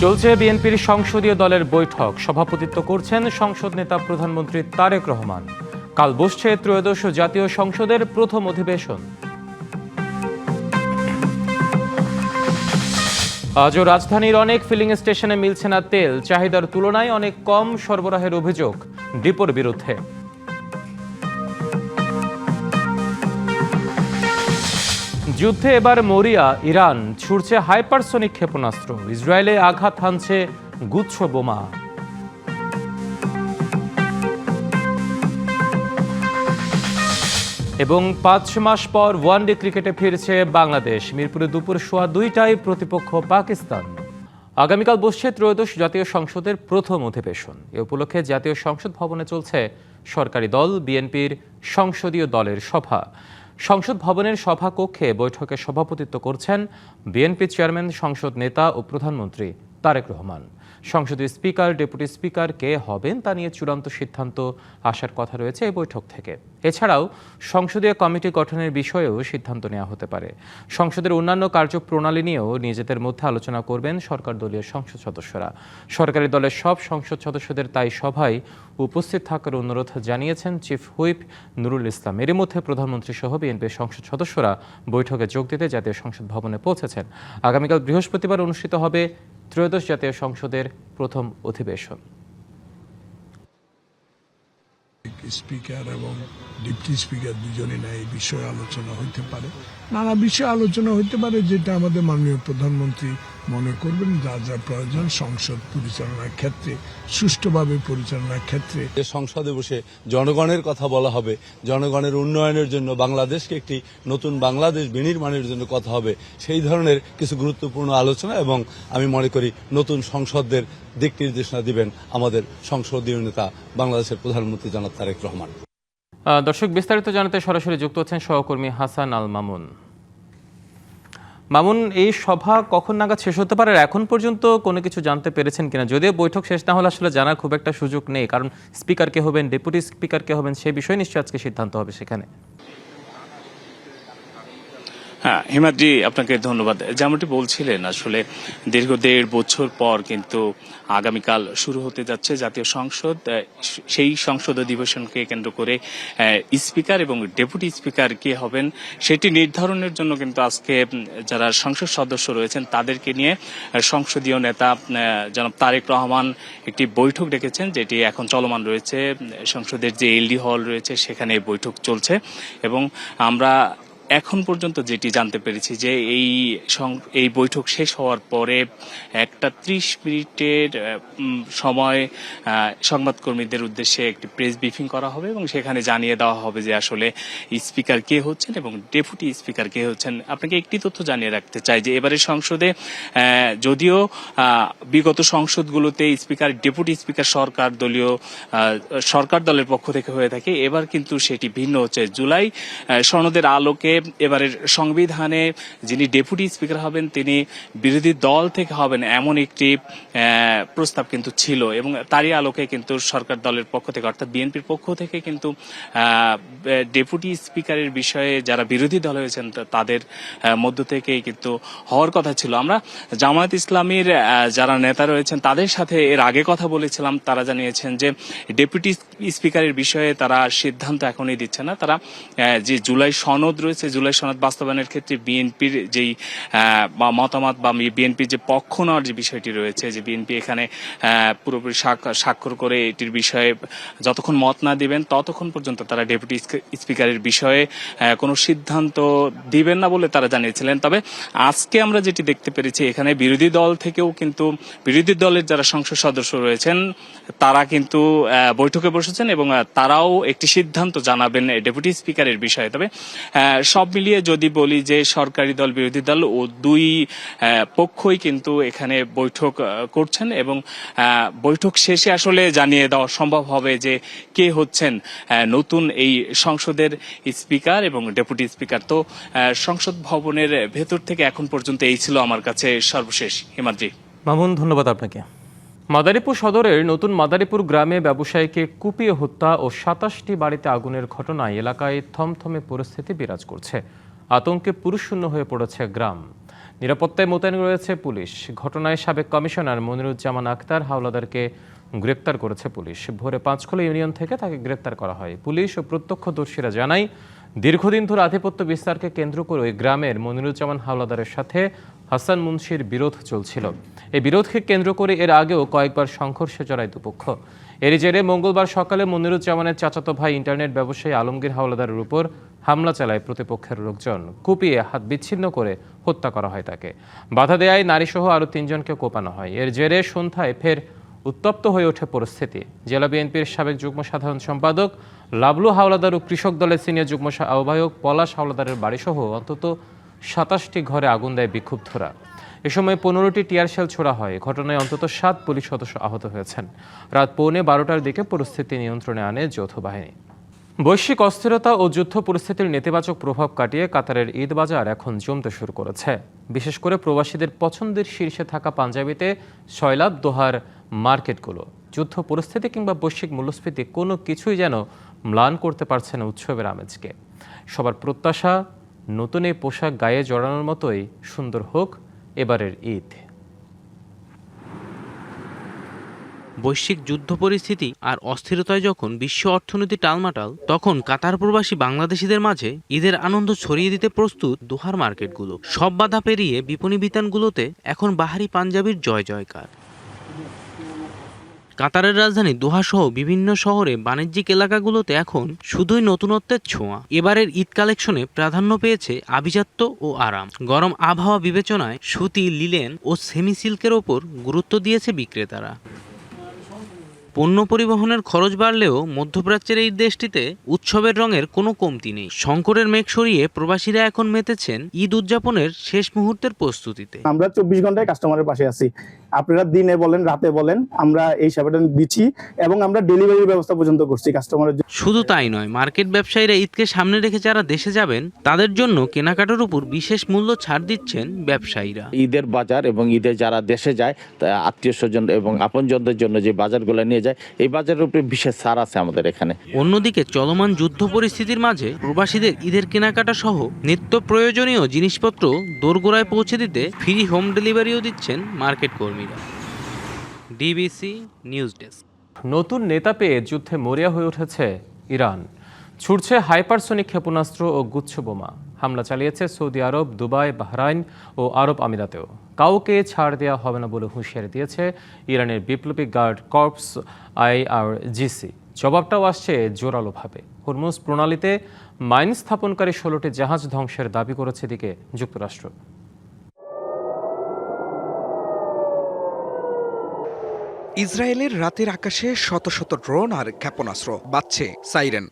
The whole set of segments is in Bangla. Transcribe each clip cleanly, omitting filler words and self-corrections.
চলছে বিএনপির সংসদীয় দলের বৈঠক। সভাপতিত্ব করছেন সংসদ নেতা প্রধানমন্ত্রী তারেক রহমান। কাল বসছে ত্রয়োদশ জাতীয় সংসদের প্রথম অধিবেশন। আজও রাজধানীর অনেক ফিলিং স্টেশনে মিলছে না তেল। চাহিদার তুলনায় অনেক কম সরবরাহের অভিযোগ ডিপোর বিরুদ্ধে। যুদ্ধে এবার মরিয়া ইরান, ছুড়ছে হাইপারসনিক ক্ষেপণাস্ত্র। ইসরায়েলে আঘাত হানছে গুচ্ছ বোমা। এবং 5 মাস পর ওয়ানডে ক্রিকেটে ফিরছে বাংলাদেশ। মিরপুরে দুপুর 2:15টায় প্রতিপক্ষ পাকিস্তান। আগামীকাল বসছে ত্রয়োদশ জাতীয় সংসদের প্রথম অধিবেশন। এ উপলক্ষে জাতীয় সংসদ ভবনে চলছে সরকারি দল বিএনপির সংসদীয় দলের সভা। সংসদ ভবনের সভা কক্ষে বৈঠকে সভাপতিত্ব করছেন বিএনপি চেয়ারম্যান, সংসদ নেতা ও প্রধানমন্ত্রী তারেক রহমান। সংসদীয় স্পিকার, ডেপুটি স্পিকার কে হবেন তা নিয়ে চূড়ান্ত সিদ্ধান্ত আসার কথা রয়েছে এই বৈঠক থেকে। এছাড়াও সংসদীয় কমিটি গঠনের বিষয়েও সিদ্ধান্ত নেওয়া হতে পারে। সংসদের অন্যান্য কার্যপ্রণালী নিয়েও নিজেদের মধ্যে আলোচনা করবেন সরকার দলীয় সংসদ সদস্যরা। সরকারি দলের সব সংসদ সদস্যদের তাই সভায় উপস্থিত থাকার অনুরোধ জানিয়েছেন চিফ হুইপ নুরুল ইসলাম। এরই মধ্যে প্রধানমন্ত্রী সহ বিএনপির সংসদ সদস্যরা বৈঠকে যোগ দিতে জাতীয় সংসদ ভবনে পৌঁছেছেন। আগামীকাল বৃহস্পতিবার অনুষ্ঠিত হবে ত্রয়োদশ জাতীয় সংসদের প্রথম অধিবেশন। স্পিকার এবং ডেপুটি স্পিকার দুজনে না এই বিষয়ে আলোচনা হইতে পারে, নানা বিষয়ে আলোচনা হইতে পারে, যেটা আমাদের মাননীয় প্রধানমন্ত্রী মনে করবেন যা যা প্রয়োজন সংসদ পরিচালনার ক্ষেত্রে, সুষ্ঠুভাবে পরিচালনার ক্ষেত্রে। সংসদে বসে জনগণের কথা বলা হবে, জনগণের উন্নয়নের জন্য, বাংলাদেশকে একটি নতুন বাংলাদেশ বিনির্মাণের জন্য কথা হবে। সেই ধরনের কিছু গুরুত্বপূর্ণ আলোচনা এবং আমি মনে করি নতুন সংসদের দিক নির্দেশনা দিবেন আমাদের সংসদীয় নেতা বাংলাদেশের প্রধানমন্ত্রী জনাব তারেক রহমান। দর্শক, বিস্তারিত জানাতে সরাসরি যুক্ত হচ্ছেন সহকর্মী হাসান আল মামুন। মামুন, এই সভা কখন নাগাদ শেষ হতে পারে? এখন পর্যন্ত কোনো কিছু জানতে পেরেছেন কিনা? যদিও বৈঠক শেষ না হলে আসলে জানার খুব একটা সুযোগ নেই, কারণ স্পিকার কে হবেন, ডেপুটি স্পিকার কে হবেন, সে বিষয়ে নিশ্চয়ই আজকে সিদ্ধান্ত হবে সেখানে। হ্যাঁ হিমাদ্রি, আপনাকে ধন্যবাদ। যেমনটি বলছিলেন, আসলে দীর্ঘ 1.5 বছর পর কিন্তু আগামীকাল শুরু হতে যাচ্ছে জাতীয় সংসদ। সেই সংসদ অধিবেশনকে কেন্দ্র করে স্পিকার এবং ডেপুটি স্পিকার কে হবেন সেটি নির্ধারণের জন্য কিন্তু আজকে যারা সংসদ সদস্য রয়েছেন তাদেরকে নিয়ে সংসদীয় নেতা জনাব তারেক রহমান একটি বৈঠক ডেকেছেন, যেটি এখন চলমান রয়েছে। সংসদের যে এলডি হল রয়েছে সেখানে বৈঠক চলছে এবং আমরা এখন পর্যন্ত যেটি জানতে পেরেছি যে এই বৈঠক শেষ হওয়ার পরে 1:30 মিনিটের সময় সংবাদকর্মীদের উদ্দেশ্যে একটি প্রেস ব্রিফিং করা হবে এবং সেখানে জানিয়ে দেওয়া হবে যে আসলে স্পিকার কে হচ্ছেন এবং ডেপুটি স্পিকার কে হচ্ছেন। আপনাকে একটি তথ্য জানিয়ে রাখতে চাই যে এবারে সংসদে যদিও বিগত সংসদগুলোতে স্পিকার, ডেপুটি স্পিকার সরকার দলের পক্ষ থেকে হয়ে থাকে, এবার কিন্তু সেটি ভিন্ন হচ্ছে। জুলাই সনদের আলোকে এবারের সংবিধানে যিনি ডেপুটি স্পিকার হবেন তিনি বিরোধী দল থেকে হবেন, এমন একটি প্রস্তাব কিন্তু ছিল এবং তারই আলোকে কিন্তু সরকার দলের পক্ষ থেকে অর্থাৎ বিএনপির পক্ষ থেকে কিন্তু ডেপুটি স্পিকারের বিষয়ে যারা বিরোধী দল হয়েছেন তাদের মধ্য থেকেই কিন্তু হওয়ার কথা ছিল। আমরা জামায়াত ইসলামীর যারা নেতা রয়েছেন তাদের সাথে এর আগে কথা বলেছিলাম, তারা জানিয়েছেন যে ডেপুটি স্পিকারের বিষয়ে তারা সিদ্ধান্ত এখনই দিচ্ছে না। তারা যে জুলাই সনদ রয়েছে, জুলাই সনদ বাস্তবায়নের ক্ষেত্রে বিএনপির যেই মতামত বা বিএনপির যে পক্ষ নেওয়ার যে বিষয়টি রয়েছে, যে বিএনপি এখানে পুরোপুরি স্বাক্ষর করে এটির বিষয়ে যতক্ষণ মত না দিবেন ততক্ষণ পর্যন্ত তারা ডেপুটি স্পিকারের বিষয়ে কোনো সিদ্ধান্ত দিবেন না বলে তারা জানিয়েছিলেন। তবে আজকে আমরা যেটি দেখতে পেরেছি, এখানে বিরোধী দল থেকেও কিন্তু বিরোধী দলের যারা সংসদ সদস্য রয়েছেন তারা কিন্তু বৈঠকে বসেছেন এবং তারাও একটি সিদ্ধান্ত জানাবেন ডেপুটি স্পিকারের বিষয়ে। তবে সব মিলিয়ে যদি বলি যে সরকারি দল, বিরোধী দল ও দুই পক্ষই কিন্তু এখানে বৈঠক করছেন এবং বৈঠক শেষে আসলে জানিয়ে দেওয়া সম্ভব হবে যে কে হচ্ছেন নতুন এই সংসদের স্পিকার এবং ডেপুটি স্পিকার। তো সংসদ ভবনের ভেতর থেকে এখন পর্যন্ত এই ছিল আমার কাছে সর্বশেষ। হিমাদ্রি। মামুন, ধন্যবাদ আপনাকে। মাদারীপুর সদরের নতুন মাদারীপুর গ্রামে ব্যবসায়ীকে কুপিয়ে হত্যা ও 27টি বাড়িতে আগুনের ঘটনায় এলাকায় থমথমে পরিস্থিতি বিরাজ করছে। আতঙ্কে পুরুষশূন্য হয়ে পড়েছে গ্রাম। নিরাপত্তায় মোতায়েন রয়েছে পুলিশ। ঘটনায় সাবেক কমিশনার মনিরুজ্জামান আক্তার হাওলাদারকে গ্রেপ্তার করেছে পুলিশ। ভোরে পাঁচখোলা ইউনিয়ন থেকে তাকে গ্রেপ্তার করা হয়। পুলিশ ও প্রত্যক্ষদর্শীরা জানায়, দীর্ঘদিন ধরে আধিপত্য বিস্তারকে কেন্দ্র করে ওই গ্রামের মনিরুজ্জামান হাওলাদারের সাথে হাসান মুন্সির বিরোধ চলছিল। এই বিরোধকে কেন্দ্র করে এর আগেও কয়েকবার সংঘর্ষে জড়ায় দুপক্ষ। এর জেরে মঙ্গলবার সকালে মনিরুজ্জামানের চাচাতো ভাই ইন্টারনেট ব্যবসায়ী আলমগীর হাওলাদারের উপর হামলা চালায় প্রতিপক্ষের লোকজন। কুপিয়ে হাত বিচ্ছিন্ন করে হত্যা করা হয় তাকে। বাধা দেয়ায় নারীসহ আরও 3 জনকে কোপানো হয়। এর জেরে সন্ধ্যায় ফের উত্তপ্ত হয়ে ওঠে পরিস্থিতি। জেলা বিএনপির সাবেক যুগ্ম সাধারণ সম্পাদক লাবলু হাওলাদার ও কৃষক দলের সিনিয়র যুগ্ম আহ্বায়ক পলাশ হাওলাদারের বাড়িসহ অন্তত 27টি ঘরে আগুন দেয় বিক্ষুব্ধরা। এ সময় 15টি টিয়ার শেল ছোড়া হয়। ঘটনায় অন্তত 7 পুলিশ সদস্য আহত হয়েছেন। রাত 12:15টার দিকে পরিস্থিতি নিয়ন্ত্রণে আনে যৌথ বাহিনী। বৈশ্বিক অস্থিরতা ও যুদ্ধ পরিস্থিতির নেতিবাচক প্রভাব কাটিয়ে কাতারের ঈদ বাজার এখন জমতে শুরু করেছে। বিশেষ করে প্রবাসীদের পছন্দের শীর্ষে থাকা পাঞ্জাবিতে সয়লাব দোহার মার্কেটগুলো। যুদ্ধ পরিস্থিতি কিংবা বৈশ্বিক মূল্যস্ফীতি কোনো কিছুই যেন ম্লান করতে পারছে না উৎসবের আমেজকে। সবার প্রত্যাশা, নতুন এই পোশাক গায়ে জড়ানোর মতোই সুন্দর হোক এবারের ঈদ। বৈশ্বিক যুদ্ধ পরিস্থিতি আর অস্থিরতায় যখন বিশ্ব অর্থনীতি টালমাটাল, তখন কাতার প্রবাসী বাংলাদেশিদের মাঝে ঈদের আনন্দ ছড়িয়ে দিতে প্রস্তুত দোহার মার্কেটগুলো। সব বাধা পেরিয়ে বিপণী বিতানগুলোতে এখন বাহারি পাঞ্জাবির জয় জয়কার। কাতারের রাজধানী দোহা সহ বিভিন্ন শহরে বাণিজ্যিক এলাকাগুলোতে এখন শুধুই নতুনত্বের ছোঁয়া। এবারের ঈদ কালেকশনে প্রাধান্য পেয়েছে আভিজাত্য ও আরাম। গরম আবহাওয়া বিবেচনায় সুতি, লিলেন ও সেমি সিল্কের ওপর গুরুত্ব দিয়েছে বিক্রেতারা। পণ্য পরিবহনের খরচ বাড়লেও মধ্যপ্রাচ্যের এই দেশটিতে উৎসবের রঙের কোনো কমতি নেই। সংকটের মেঘ সরিয়ে প্রবাসীরা এখন মেতেছেন ঈদ উদযাপনের শেষ মুহূর্তের প্রস্তুতিতে। আমরা 24 ঘন্টায় কাস্টমারের পাশে আছি। আপনারা দিনে বলেন, রাতে বলেন, আমরা এই সেবাটা দিচ্ছি এবং আমরা ডেলিভারির ব্যবস্থা পর্যন্ত করছি কাস্টমারের জন্য। শুধু তাই নয়, মার্কেট ব্যবসায়ীরা ঈদকে সামনে রেখে যারা দেশে যাবেন তাদের জন্য কেনাকাটার উপর বিশেষ মূল্য ছাড় দিচ্ছেন ব্যবসায়ীরা। ঈদের বাজার এবং ঈদে যারা দেশে যায়, আত্মীয় স্বজন এবং আপনজনদের জন্য যে বাজারগুলো নিয়ে যায়, এই বাজারের উপরে বিশেষ ছাড় আছে আমাদের এখানে। অন্যদিকে চলমান যুদ্ধ পরিস্থিতির মাঝে প্রবাসীদের ঈদের কেনাকাটা সহ নিত্য প্রয়োজনীয় জিনিসপত্র দোরগোড়ায় পৌঁছে দিতে ফ্রি হোম ডেলিভারিও দিচ্ছেন মার্কেট কর্মীরা। DBC news desk. নতুন নেতা পেয়ে যুদ্ধে মরিয়া হয়ে উঠেছে ইরান। ছুটছে হাইপারসোনিক ক্ষেপণাস্ত্র ও গুচ্ছ বোমা। হামলা চালিয়েছে সৌদি আরব, দুবাই, বাহরাইন ও আরব আমিরাতেও। কাউকে ছাড় দেওয়া হবে না বলে হুঁশিয়ারি দিয়েছে ইরানের বিপ্লবী গার্ড কর্পস IRGC। জবাবটাও আসছে জোরালোভাবে। হরমুজ প্রণালীতে মাইন স্থাপনকারী 16টি জাহাজ ধ্বংসের দাবি করেছে এদিকে যুক্তরাষ্ট্র। ইসরায়েলের রাতের আকাশে শত শত ড্রোন আর ক্ষেপণাস্ত্র, বাজছে সাইরেন।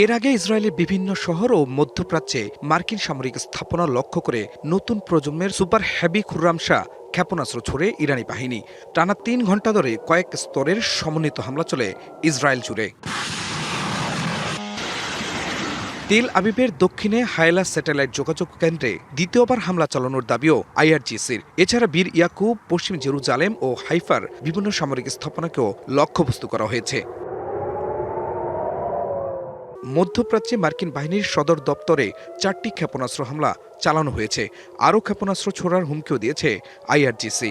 এর আগে ইসরায়েলের বিভিন্ন শহর ও মধ্যপ্রাচ্যে মার্কিন সামরিক স্থাপনা লক্ষ্য করে নতুন প্রজন্মের সুপার হেভি খুররামশা ক্ষেপণাস্ত্র ছুড়ে ইরানি বাহিনী। টানা 3 ঘন্টা ধরে কয়েক স্তরের সমন্বিত হামলা চলে ইসরায়েল জুড়ে। তেল আবিবের দক্ষিণে হায়লা স্যাটেলাইট যোগাযোগ কেন্দ্রে দ্বিতীয়বার হামলা চালানোর দাবিও IRGCর। এছাড়া বীর ইয়াকুব, পশ্চিম জেরুজালেম ও হাইফার বিভিন্ন সামরিক স্থাপনাকেও লক্ষ্যবস্তু করা হয়েছে। মধ্যপ্রাচ্যে মার্কিন বাহিনীর সদর দপ্তরে 4টি ক্ষেপণাস্ত্র হামলা চালানো হয়েছে। আরও ক্ষেপণাস্ত্র ছোড়ার হুমকিও দিয়েছে IRGC।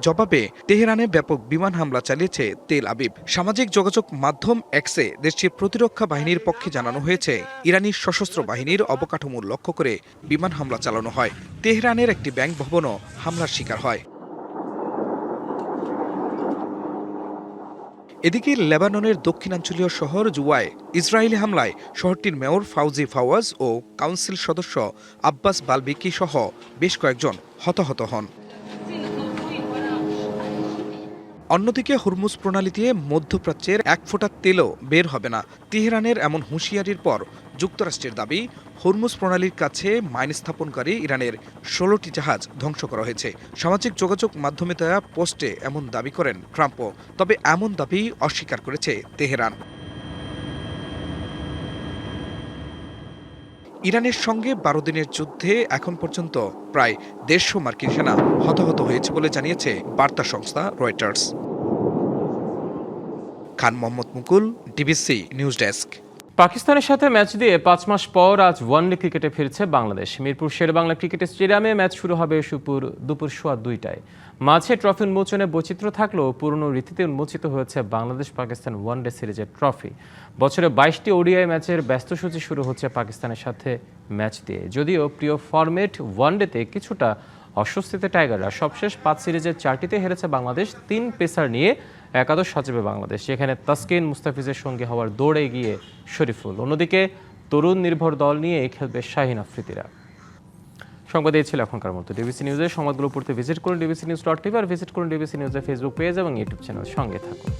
জবাবে তেহরানে ব্যাপক বিমান হামলা চালিয়েছে তেল আবিব। সামাজিক যোগাযোগ মাধ্যম এক্সে দেশটির প্রতিরক্ষা বাহিনীর পক্ষে জানানো হয়েছে, ইরানি সশস্ত্র বাহিনীর অবকাঠামো লক্ষ্য করে বিমান হামলা চালানো হয়। তেহরানের একটি ব্যাংক ভবনও হামলার শিকার হয়। এদিকে লেবাননের দক্ষিণাঞ্চলীয় শহর জুওয়ায় ইসরায়েলি হামলায় শহরটির মেয়র ফাউজি ফাওয়াজ ও কাউন্সিল সদস্য আব্বাস বালবিকি সহ বেশ কয়েকজন হতাহত হন। অন্যদিকে হরমুজ প্রণালী দিয়ে মধ্যপ্রাচ্যের 1 ফোঁটা তেলও বের হবে না। তেহরানের এমন হুঁশিয়ারির পর যুক্তরাষ্ট্রের দাবি, হরমুজ প্রণালীর কাছে মাইন স্থাপনকারী ইরানের 16টি জাহাজ ধ্বংস করা হয়েছে। সামাজিক যোগাযোগ মাধ্যমে দেওয়া পোস্টে এমন দাবি করেন ট্রাম্পও। তবে এমন দাবি অস্বীকার করেছে তেহরান। ইরানের সঙ্গে 12 দিনের যুদ্ধে এখন পর্যন্ত প্রায় 150 মার্কিন সেনা হতাহত হয়েছে বলে জানিয়েছে বার্তা সংস্থা রয়টার্স। খান মোহাম্মদ মুকুল, ডিবিসি নিউজ ডেস্ক। পাকিস্তানের সাথে ম্যাচ দিয়ে 5 মাস পর আজ ওয়ানডে ক্রিকেটে ফিরছে বাংলাদেশ। মিরপুর শেরেবাংলা ক্রিকেট স্টেডিয়ামে ম্যাচ শুরু হবে দুপুর 2:15টায়। মাঝে ট্রফি উন্মোচনে বৈচিত্র্য থাকলেও পুরনো রীতিতে উন্মোচিত হয়েছে বাংলাদেশ পাকিস্তান ওয়ানডে সিরিজের ট্রফি। বছরে 22টি ওডিআই ম্যাচের ব্যস্ত সূচি শুরু হচ্ছে পাকিস্তানের সাথে ম্যাচ দিয়ে। যদিও প্রিয় ফরম্যাট ওয়ানডেতে কিছুটা অস্বস্তিতে টাইগাররা। সবশেষ 5 সিরিজের 4টিতে হেরেছে বাংলাদেশ। 3 পেসার নিয়ে একাদশ সাজাবে বাংলাদেশ, যেখানে তাসকিন মুস্তাফিজের সঙ্গে হওয়ার দৌড়ে গিয়ে শরীফুল। অন্যদিকে তরুণ নির্ভর দল নিয়ে খেলবে শাহিন আফ্রিদিরা। সংবাদ এই ছিল এখনকার মতো। ডিবিসি নিউজের সংবাদগুলো পড়তে ভিজিট করুন dbcnews.tv আর ভিজিট করুন ডিবিসি নিউজের ফেসবুক পেজ এবং ইউটিউব চ্যানেল। সঙ্গে থাকুন।